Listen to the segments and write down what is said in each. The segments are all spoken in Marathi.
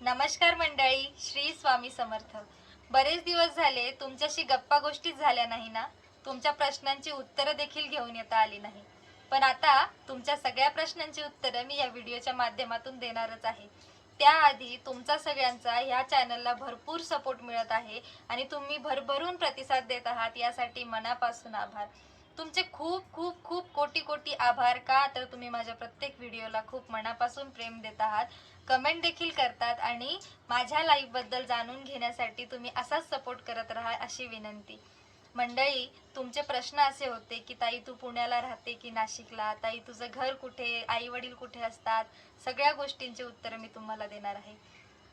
नमस्कार मंडळी, श्री स्वामी समर्थ. बरेच दिवस झाले तुमच्याशी गप्पा गोष्टीच झाल्या नाही ना. तुमच्या प्रश्नांची उत्तरं देखील घेऊन येता आली नाही. पण आता तुमच्या सगळ्या प्रश्नांची उत्तरं मी या व्हिडिओच्या माध्यमातून देणारच आहे. त्याआधी तुमचा सगळ्यांचा ह्या चॅनलला भरपूर सपोर्ट मिळत आहे आणि तुम्ही भरभरून प्रतिसाद देत आहात, यासाठी मनापासून आभार. तुमचे खूप खूप खूप कोटी कोटी आभार. का तर तुम्ही माझ्या प्रत्येक व्हिडिओला खूप मनापासून प्रेम देत आहात, कमेंट देखील करतात आणि माझ्या लाईव्ह बद्दल जाणून घेण्यासाठी तुम्ही असाच सपोर्ट करत राहा अशी विनंती. मंडळी, तुमचे प्रश्न असे होते की ताई तू पुण्याला राहते की नाशिकला, ताई तुझं घर कुठे, आई वडील कुठे असतात, सगळ्या गोष्टींची उत्तरं मी तुम्हाला देणार आहे.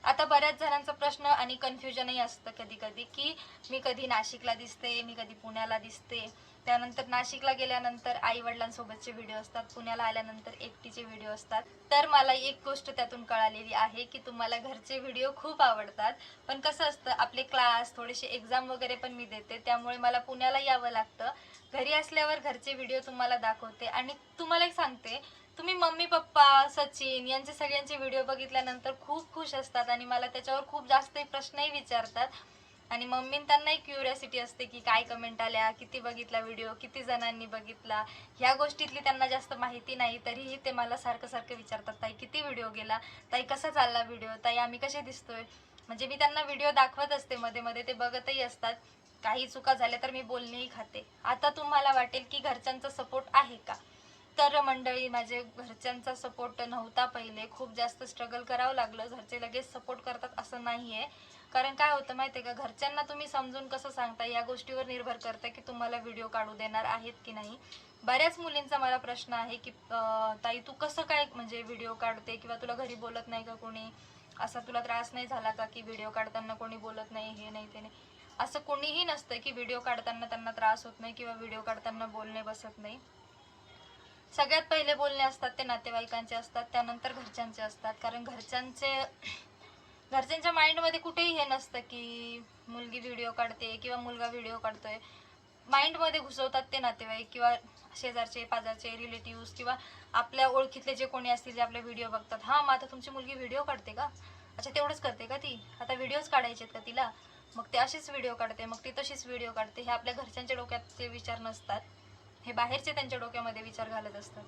आता बऱ्याच जणांचा प्रश्न आणि कन्फ्युजनही असतं कधी कधी की मी कधी नाशिकला दिसते, मी कधी पुण्याला दिसते. त्यानंतर नाशिकला गेल्यानंतर आई वडिलांसोबतचे व्हिडिओ असतात, पुण्याला आल्यानंतर एकटीचे व्हिडिओ असतात. तर मला एक गोष्ट त्यातून कळालेली आहे की तुम्हाला घरचे व्हिडिओ खूप आवडतात. पण कसं असतं, आपले क्लास, थोडेसे एक्झाम वगैरे पण मी देते, त्यामुळे मला पुण्याला यावं लागतं. घरी असल्यावर घरचे व्हिडिओ तुम्हाला दाखवते. आणि तुम्हाला एक सांगते, तुम्ही मम्मी पप्पा सचिन यांचे सगळ्यांचे व्हिडिओ बघितल्यानंतर खूप खुश असतात आणि मला त्याच्यावर खूप जास्त प्रश्नही विचारतात. आणि मम्मी त्यांनाही क्युरियोसिटी असते की काय कमेंट आल्या, किती बघितला व्हिडिओ, किती जणांनी बघितला. ह्या गोष्टीतली त्यांना जास्त माहिती नाही, तरीही ते मला सारखं सारखं विचारतात, ताई किती व्हिडिओ गेला, ताई कसा चालला व्हिडिओ, ताई आम्ही कसे दिसतोय. म्हणजे मी त्यांना व्हिडिओ दाखवत असते मध्ये मध्ये, ते बघतही असतात. काही चुका झाल्या तर मी बोलणेही खाते. आता तुम्हाला वाटेल की घरच्यांचा सपोर्ट आहे का. तर मंडळी, माझे घरच्यांचा सपोर्ट नव्हता पहिले. खूप जास्त स्ट्रगल करावं लागलं. घरचे लगेच सपोर्ट करतात असं नाहीये. कारण काय होतं माहितीये का, घरच्यांना तुम्ही समजून कसं सांगता या गोष्टीवर निर्भर करतं की तुम्हाला व्हिडिओ काढू देणार आहेत की नाही. बऱ्याच मुलींचा मला प्रश्न आहे की ताई तू कसं काय म्हणजे व्हिडिओ काढते, किंवा तुला घरी बोलत नाही का कोणी, असा तुला त्रास नाही झाला का की व्हिडिओ काढताना कोणी बोलत नाही, हे नाही ते नाही. असं कोणीही नसतं की व्हिडिओ काढताना त्यांना त्रास होत नाही किंवा व्हिडिओ काढताना बोलणे बसत नाही. सगळ्यात पहिले बोलणे असतात ते नातेवाईकांचे असतात, त्यानंतर घरच्यांचे असतात. कारण घरच्यांच्या माइंडमध्ये कुठेही हे नसतं की मुलगी व्हिडिओ काढते किंवा मुलगा व्हिडिओ काढतोय. माइंडमध्ये घुसवतात ते नातेवाईक किंवा शेजारचे पाजारचे रिलेटिव्ह किंवा आपल्या ओळखीतले जे कोणी असतील जे आपले व्हिडिओ बघतात. हां, मग आता तुमची मुलगी व्हिडिओ काढते का, अच्छा तेवढंच करते का ती, आता व्हिडिओज काढायचे का तिला, मग ते अशीच व्हिडिओ काढते, मग ती तशीच व्हिडिओ काढते. हे आपल्या घरच्यांच्या डोक्यातचे विचार नसतात, हे बाहेरचे त्यांच्या डोक्यामध्ये विचार घालत असतात.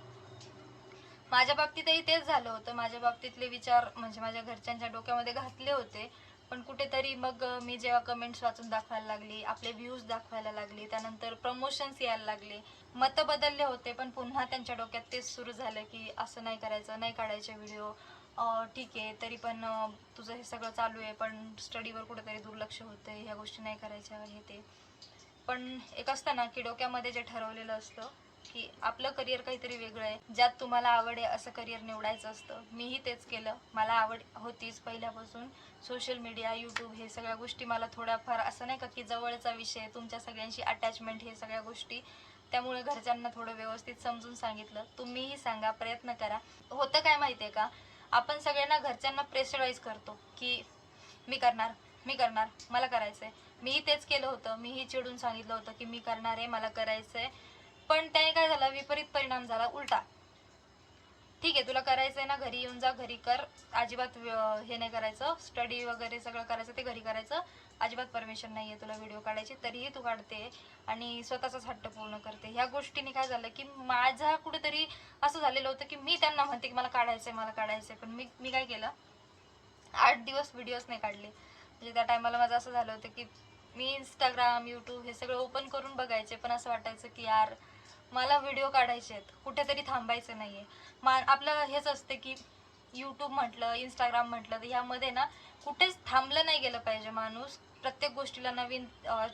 माझ्या बाबतीतही तेच झालं होतं. माझ्या बाबतीतले विचार म्हणजे माझ्या घरच्यांच्या डोक्यामध्ये घातले होते. पण कुठेतरी मग मी जेव्हा कमेंट्स वाचून दाखवायला लागली, आपले व्ह्यूज दाखवायला लागली, त्यानंतर प्रमोशन्स यायला लागले, मतं बदलले होते, पण पुन्हा त्यांच्या डोक्यात तेच सुरू झालं की असं नाही करायचं, नाही काढायचे व्हिडिओ. ठीक आहे, तरी पण तुझं हे सगळं चालू आहे, पण स्टडीवर कुठेतरी दुर्लक्ष होतंय, ह्या गोष्टी नाही करायच्या, हे ते. पण एक असतं ना की डोक्यामध्ये जे ठरवलेलं असतं की आपलं करिअर काहीतरी वेगळं आहे, ज्यात तुम्हाला आवड आहे असं करिअर निवडायचं असतं. मीही तेच केलं. मला आवड होतीच पहिल्यापासून. सोशल मीडिया, यूट्यूब, हे सगळ्या गोष्टी मला थोड्याफार असं नाही का की जवळचा विषय, तुमच्या सगळ्यांशी अटॅचमेंट, हे सगळ्या गोष्टी. त्यामुळे घरच्यांना थोडं व्यवस्थित समजून सांगितलं. तुम्हीही सांगा, प्रयत्न करा. होतं काय माहिती आहे का, आपण सगळ्यांना घरच्यांना प्रेशराईज करतो की मी करणार, मी करणार, मला करायचंय. मीही तेच केलं होतं. मीही चिडून सांगितलं होतं की मी करणार आहे, मला करायचंय. पण त्याने काय झालं, विपरीत परिणाम झाला, उलटा. ठीक आहे, तुला करायचंय ना, घरी येऊन जा, घरी कर. अजिबात हे नाही करायचं, स्टडी वगैरे सगळं करायचं ते घरी करायचं. अजिबात परमिशन नाहीये तुला व्हिडिओ काढायची, तरीही तू काढते आणि स्वतःचाच हट्ट पूर्ण करते. ह्या गोष्टीने काय झालं की माझा कुठेतरी असं झालेलं होतं की मी त्यांना म्हणते की मला काढायचंय, मला काढायचंय, पण मी काय केलं, 8 दिवस व्हिडिओज नाही काढले. म्हणजे त्या टायमाला माझं असं झालं होतं की मी इंस्टाग्राम, यूट्यूब हे सगळं ओपन करून बघायचे, पण असं वाटायचं की यार मला व्हिडिओ काढायचे आहेत, कुठेतरी थांबायचं नाही आहे. आपलं हेच असते की यूट्यूब म्हटलं, इंस्टाग्राम म्हटलं, तर ह्यामध्ये ना कुठेच थांबलं नाही गेलं पाहिजे माणूस. प्रत्येक गोष्टीला नवीन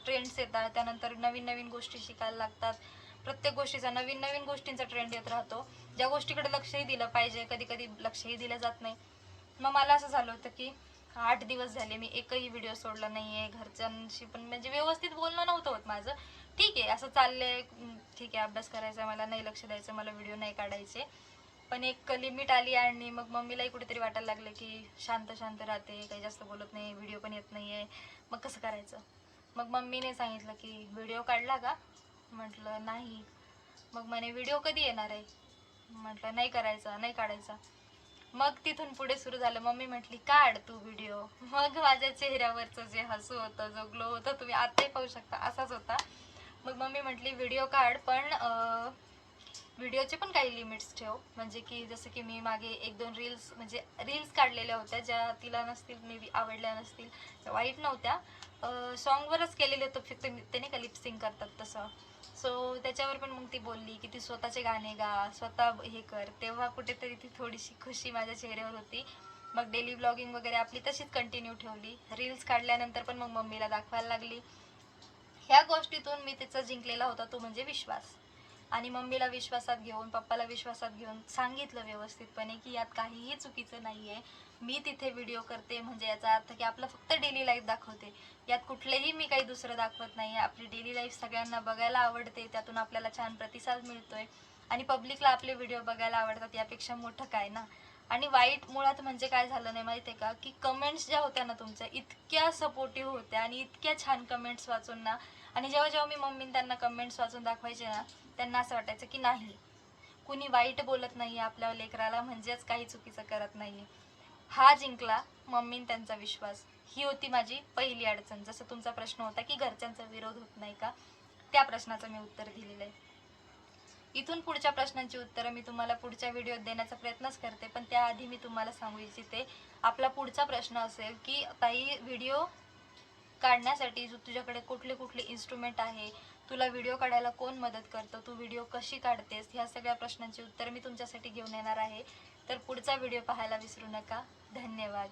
ट्रेंड्स येतात, त्यानंतर नवीन नवीन गोष्टी शिकायला लागतात. प्रत्येक गोष्टीचा नवीन नवीन गोष्टींचा ट्रेंड येत राहतो. ज्या गोष्टीकडे लक्षही दिलं पाहिजे कधी कधी लक्षही दिलं जात नाही. मग मला असं झालं होतं की 8 दिवस झाले मी एकही व्हिडिओ सोडला नाहीये. घरच्यांशी पण म्हणजे व्यवस्थित बोलणं नव्हतं होत माझं. ठीक आहे, असं चाललंय, ठीक आहे, अभ्यास करायचा, मला नाही लक्ष द्यायचं, मला व्हिडिओ नाही काढायचे. पण एक लिमिट आली आणि मग मम्मीलाही कुठेतरी वाटायला लागलं की शांत शांत राहते, काही जास्त बोलत नाही, व्हिडिओ पण येत नाहीये, मग कसं करायचं. मग मम्मीने सांगितलं की व्हिडिओ काढला का, म्हटलं नाही. मग म्हणे व्हिडिओ कधी येणार आहे, म्हटलं नाही करायचा, नाही काढायचा. मग तिथून पुढे सुरू झालं. मम्मी म्हटली काढ तू व्हिडिओ. मग माझ्या चेहऱ्यावरचं जे हसू होतं, जो ग्लो होता, तुम्ही आताही पाहू शकता, असाच होता. मग मम्मी म्हटली व्हिडिओ काढ, पण व्हिडिओचे पण काही लिमिट्स ठेव. म्हणजे की जसं की मी मागे 1-2 रील्स म्हणजे रील्स काढलेल्या होत्या, ज्या तिला नसतील मे बी आवडल्या नसतील, त्या वाईट नव्हत्या, सॉन्गवरच केलेले होतं, फक्त ते नाही का लिपसिंग करतात तसं. सो त्याच्यावर पण मग ती बोलली की ती स्वतःचे गाणे गा, स्वतः हे कर. तेव्हा कुठेतरी ती थोडीशी खुशी माझ्या चेहऱ्यावर होती. मग डेली ब्लॉगिंग वगैरे आपली तशीच कंटिन्यू ठेवली. रील्स काढल्यानंतर पण मग मम्मीला दाखवायला लागली. ह्या गोष्टीतून मी तिचा जिंकलेला होता तो म्हणजे विश्वास. आणि मम्मीला विश्वासात घेऊन, पप्पाला विश्वासात घेऊन सांगितलं व्यवस्थितपणे की यात काहीही चुकीचं नाही आहे. मी तिथे व्हिडिओ करते म्हणजे याचा अर्थ की आपलं फक्त डेली लाईफ दाखवते, यात कुठलेही मी काही दुसरं दाखवत नाही. आपली डेली लाईफ सगळ्यांना बघायला आवडते, त्यातून आपल्याला छान प्रतिसाद मिळतोय आणि पब्लिकला आपले व्हिडिओ बघायला आवडतात, यापेक्षा मोठं काय ना. आणि वाईट मुळात म्हणजे काय झालं नाही माहिती आहे का, की कमेंट्स ज्या होत्या ना तुमच्या, इतक्या सपोर्टिव्ह होत्या आणि इतक्या छान कमेंट्स वाचून ना. आणि जेव्हा जेव्हा मी मम्मीने त्यांना कमेंट्स वाचून दाखवायचे ना, त्यांना असं वाटायचं की नाही, कुणी वाईट बोलत नाही आपल्या लेकराला म्हणजेच काही चुकीचं करत नाही. हा जिंकला मम्मीन त्यांचा विश्वास. ही होती माझी पहिली अडचण. जसं तुमचा प्रश्न होता की घरच्यांचा विरोध होत नाही का, त्या प्रश्नाचं मी उत्तर दिलेलं आहे. इथून पुढच्या प्रश्नांची उत्तरं मी तुम्हाला पुढच्या व्हिडिओत देण्याचा प्रयत्नच करते, पण त्याआधी मी तुम्हाला सांगू इच्छिते, आपला पुढचा प्रश्न असेल की ताई व्हिडिओ काढण्यासाठी तुझ्याकडे कुठले कुठले इन्स्ट्रुमेंट आहे, तुला व्हिडिओ काढायला कोण मदत करतं, तू व्हिडिओ कशी काढतेस, ह्या सगळ्या प्रश्नांची उत्तरं मी तुमच्यासाठी घेऊन येणार आहे. तर पुढचा व्हिडिओ पाहायला विसरू नका. धन्यवाद.